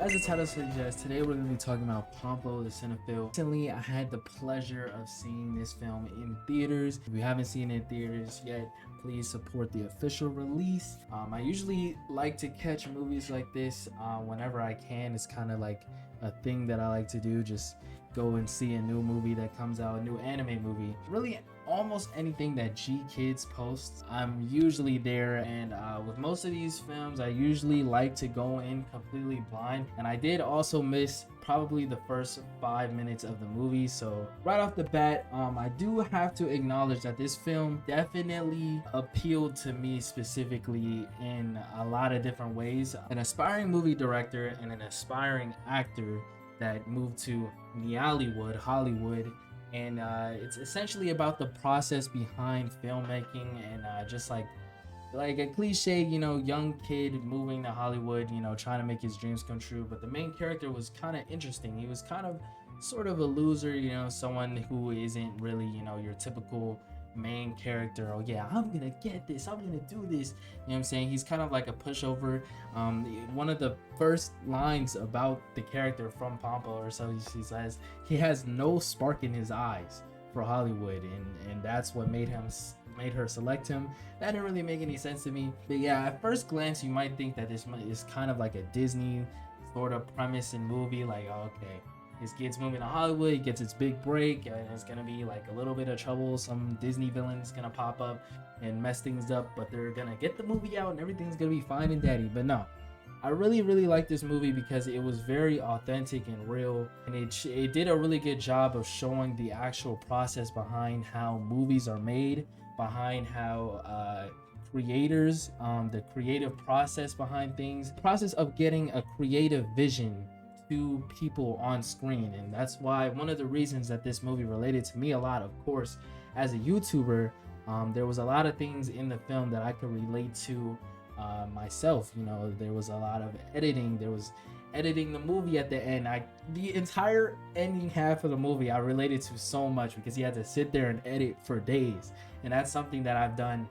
As the title suggests, today we're going to be talking about Pompo the Cinephile. Recently, I had the pleasure of seeing this film in theaters. If you haven't seen it in theaters yet, please support the official release. I usually like to catch movies like this whenever I can. It's kind of like a thing that I like to do, just go and see a new movie that comes out, a new anime movie. Really, almost anything that G Kids posts, I'm usually there. And with most of these films, I usually like to go in completely blind, and I did also miss probably the first 5 minutes of the movie. So right off the bat, I do have to acknowledge that this film definitely appealed to me specifically in a lot of different ways. An aspiring movie director and an aspiring actor that moved to Hollywood, and it's essentially about the process behind filmmaking and just like a cliche, young kid moving to Hollywood, trying to make his dreams come true. But the main character was kind of interesting. He was kind of sort of a loser, someone who isn't really, your typical main character. Oh yeah, I'm gonna get this, I'm gonna do this, what I'm saying. He's kind of like a pushover. One of the first lines about the character from Pompo, or so he says, he has no spark in his eyes for Hollywood, and that's what made her select him. That didn't really make any sense to me. But yeah, at first glance you might think that this is kind of like a Disney sort of premise and movie, like, oh, okay, this kid's moving to Hollywood, he gets its big break, and it's gonna be like a little bit of trouble. Some Disney villain's gonna pop up and mess things up, but they're gonna get the movie out and everything's gonna be fine and dandy. But no, I really like this movie because it was very authentic and real, and it did a really good job of showing the actual process behind how movies are made, behind how creators, the creative process behind things, the process of getting a creative vision to people on screen. And that's why one of the reasons that this movie related to me a lot, of course, as a YouTuber, there was a lot of things in the film that I could relate to myself. There was a lot of editing. There was editing the movie at the end. The entire ending half of the movie I related to so much, because he had to sit there and edit for days, and that's something that I've done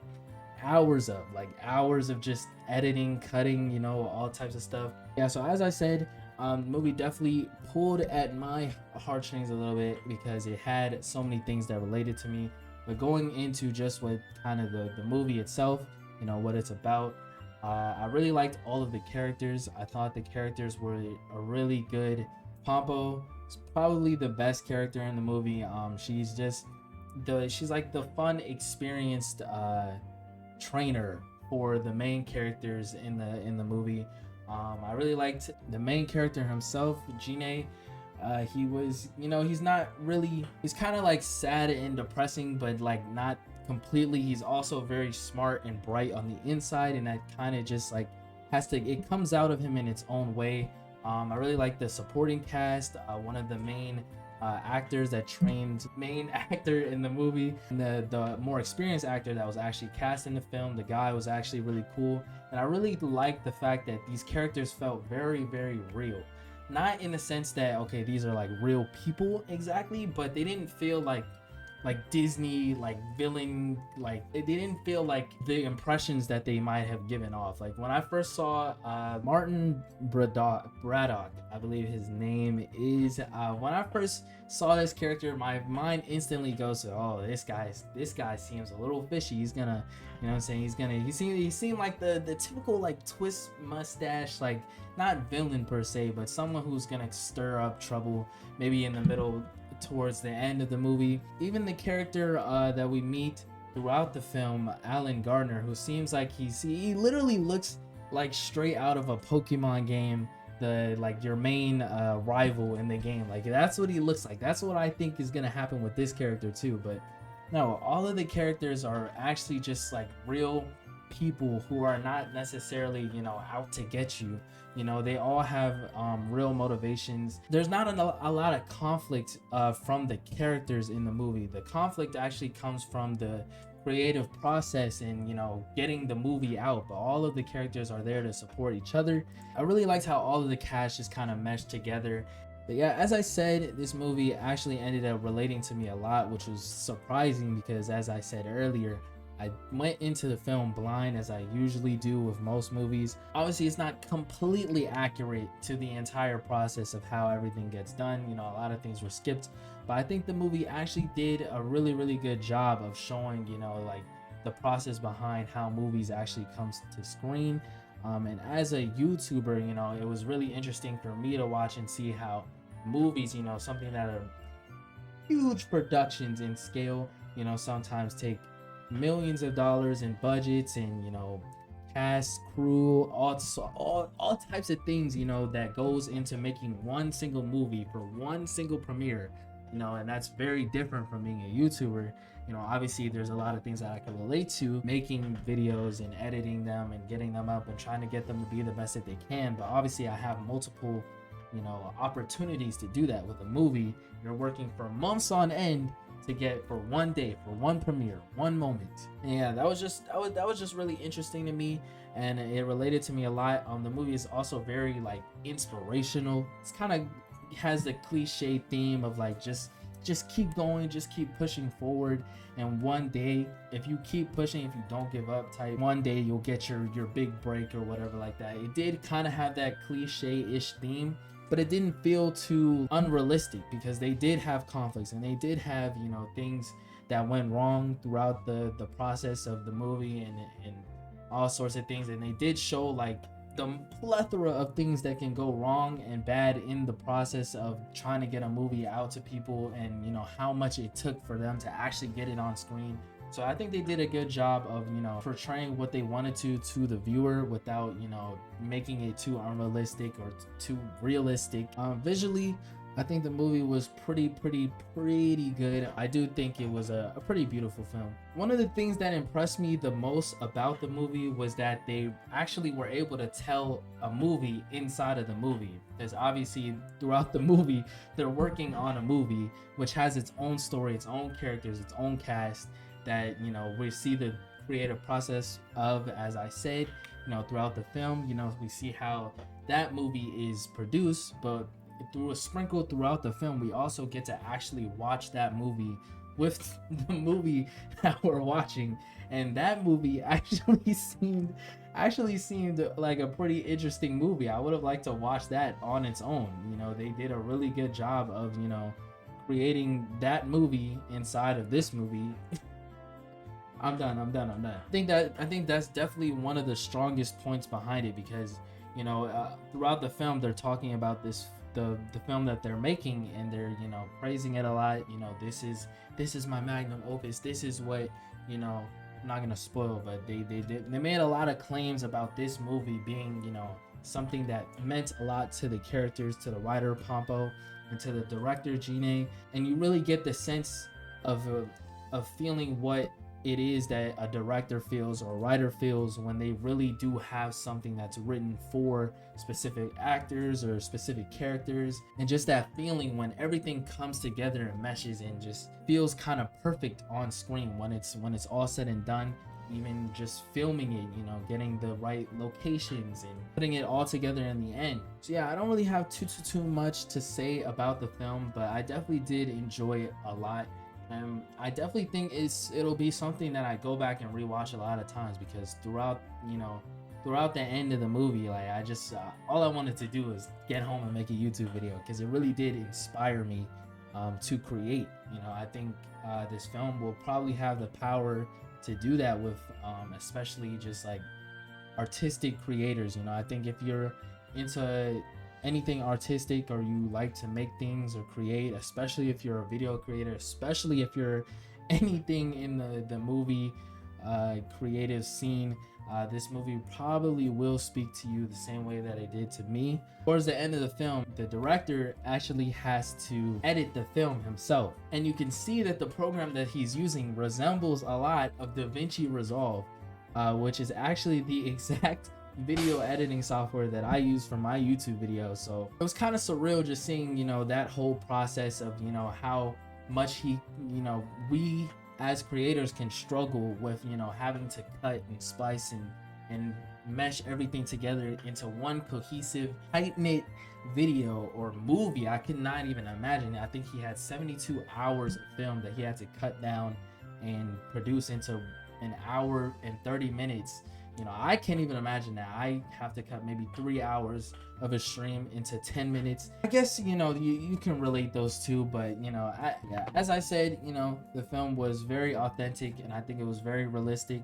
hours of just editing, cutting, all types of stuff. Yeah, so as I said, the movie definitely pulled at my heartstrings a little bit because it had so many things that related to me. But going into just what kind of the movie itself, what it's about, I really liked all of the characters. I thought the characters were a really good. Pompo is probably the best character in the movie. She's like the fun, experienced trainer for the main characters in the movie. I really liked the main character himself, Gine. He was, he's kind of like sad and depressing, but like not completely. He's also very smart and bright on the inside, and that kind of just like it comes out of him in its own way. I really like the supporting cast. One of the main actors that trained main actor in the movie, and the more experienced actor that was actually cast in the film, the guy was actually really cool. And I really liked the fact that these characters felt very, very real. Not in the sense that, okay, these are like real people exactly, but they didn't feel like Disney, like villain, like they didn't feel like the impressions that they might have given off. Like when I first saw Martin Braddock, I believe his name is, when I first saw this character, my mind instantly goes to, oh, this guy seems a little fishy. He's gonna, he seemed like the typical like twist mustache, like not villain per se, but someone who's gonna stir up trouble maybe in the middle towards the end of the movie. Even the character that we meet throughout the film, Alan Gardner, who seems like he literally looks like straight out of a Pokemon game, your main rival in the game. Like that's what he looks like. That's what I think is gonna happen with this character too. But no, all of the characters are actually just like real people who are not necessarily out to get you. They all have real motivations. There's not a lot of conflict from the characters in the movie. The conflict actually comes from the creative process and getting the movie out, but all of the characters are there to support each other. I really liked how all of the cast just kind of meshed together. But yeah, as I said, this movie actually ended up relating to me a lot, which was surprising because, as I said earlier, I went into the film blind, as I usually do with most movies. Obviously, it's not completely accurate to the entire process of how everything gets done. You know, a lot of things were skipped, but I think the movie actually did a really good job of showing, you know, like the process behind how movies actually comes to screen. And as a YouTuber, you know, it was really interesting for me to watch and see how movies, you know, something that are huge productions in scale, you know, sometimes take millions of dollars in budgets and, you know, cast, crew, all types of things, you know, that goes into making one single movie for one single premiere, you know. And that's very different from being a YouTuber. You know, obviously there's a lot of things that I can relate to, making videos and editing them and getting them up and trying to get them to be the best that they can. But obviously I have multiple, you know, opportunities to do that. With a movie, you're working for months on end to get for one day, for one premiere, one moment. And yeah, that was just really interesting to me, and it related to me a lot. The movie is also very like inspirational. It's kind of has the cliche theme of like just keep going, just keep pushing forward, and one day, if you keep pushing, if you don't give up type, one day you'll get your big break or whatever like that. It did kind of have that cliche-ish theme, but it didn't feel too unrealistic, because they did have conflicts and they did have, you know, things that went wrong throughout the process of the movie, and all sorts of things. And they did show like the plethora of things that can go wrong and bad in the process of trying to get a movie out to people, and, you know, how much it took for them to actually get it on screen. So I think they did a good job of, you know, portraying what they wanted to the viewer without, you know, making it too unrealistic or too realistic. Visually, I think the movie was pretty good. I do think it was a pretty beautiful film. One of the things that impressed me the most about the movie was that they actually were able to tell a movie inside of the movie, because obviously throughout the movie they're working on a movie which has its own story, its own characters, its own cast, that, you know, we see the creative process of, as I said, you know, throughout the film. You know, we see how that movie is produced, but through a sprinkle throughout the film, we also get to actually watch that movie with the movie that we're watching. And that movie actually seemed like a pretty interesting movie. I would have liked to watch that on its own. You know, they did a really good job of, you know, creating that movie inside of this movie. I'm done. I think that's definitely one of the strongest points behind it, because, you know, throughout the film they're talking about the film that they're making, and they're, you know, praising it a lot. You know, this is my magnum opus. This is what, you know, I'm not gonna spoil, but they made a lot of claims about this movie being, you know, something that meant a lot to the characters, to the writer Pompo, and to the director Gine. And you really get the sense of feeling what it is that a director feels or a writer feels when they really do have something that's written for specific actors or specific characters, and just that feeling when everything comes together and meshes and just feels kind of perfect on screen when it's all said and done. Even just filming it, you know, getting the right locations and putting it all together in the end. So yeah, I don't really have too much to say about the film, but I definitely did enjoy it a lot. I definitely think it'll be something that I go back and rewatch a lot of times, because throughout the end of the movie, like, I just all I wanted to do was get home and make a YouTube video, because it really did inspire me to create. You know, I think this film will probably have the power to do that with especially just like artistic creators. You know, I think if you're into anything artistic, or you like to make things or create, especially if you're a video creator, especially if you're anything in the movie creative scene, this movie probably will speak to you the same way that it did to me. Towards the end of the film, the director actually has to edit the film himself, and you can see that the program that he's using resembles a lot of DaVinci Resolve, which is actually the exact video editing software that I use for my YouTube videos. So it was kind of surreal just seeing, you know, that whole process of, you know, how much we as creators can struggle with, you know, having to cut and splice and mesh everything together into one cohesive, tight-knit video or movie. I could not even imagine it. I think he had 72 hours of film that he had to cut down and produce into an hour and 30 minutes. You know, I can't even imagine that. I have to cut maybe 3 hours of a stream into 10 minutes. I guess, you know, you can relate those two, but, you know, as I said, you know, the film was very authentic, and I think it was very realistic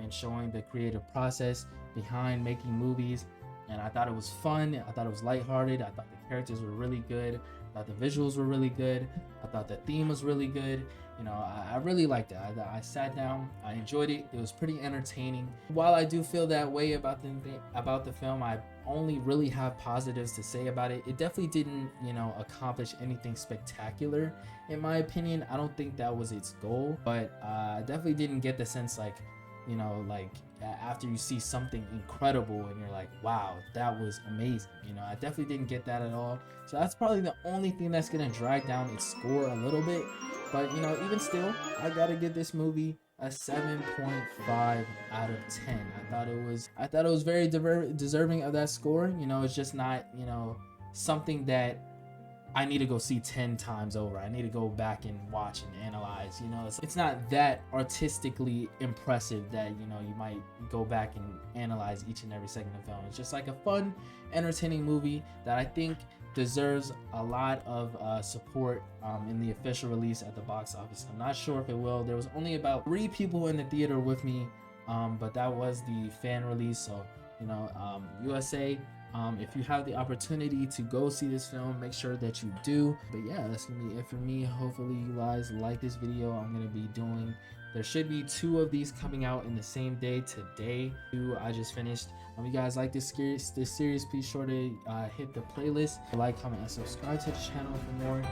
in showing the creative process behind making movies. And I thought it was fun. I thought it was lighthearted. I thought the characters were really good. I thought the visuals were really good. I thought the theme was really good. You know, I really liked it. I sat down, I enjoyed it. It was pretty entertaining. While I do feel that way about the film, I only really have positives to say about it. It definitely didn't, you know, accomplish anything spectacular, in my opinion. I don't think that was its goal, but I definitely didn't get the sense like, you know, like after you see something incredible and you're like, wow, that was amazing. You know, I definitely didn't get that at all. So that's probably the only thing that's gonna drag down its score a little bit. But, you know, even still, I gotta give this movie a 7.5 out of 10. I thought it was very deserving of that score. You know, it's just not, you know, something that I need to go see 10 times over. I need to go back and watch and analyze. You know, it's not that artistically impressive that, you know, you might go back and analyze each and every second of the film. It's just like a fun, entertaining movie that I think deserves a lot of support in the official release at the box office. I'm not sure if it will. There was only about 3 people in the theater with me, but that was the fan release. So, you know, USA, if you have the opportunity to go see this film, make sure that you do. But yeah, that's gonna be it for me. Hopefully you guys like this video. I'm gonna be doing, there should be 2 of these coming out in the same day today. 2 I just finished. If you guys like this series, please sure to hit the playlist, like, comment, and subscribe to the channel for more.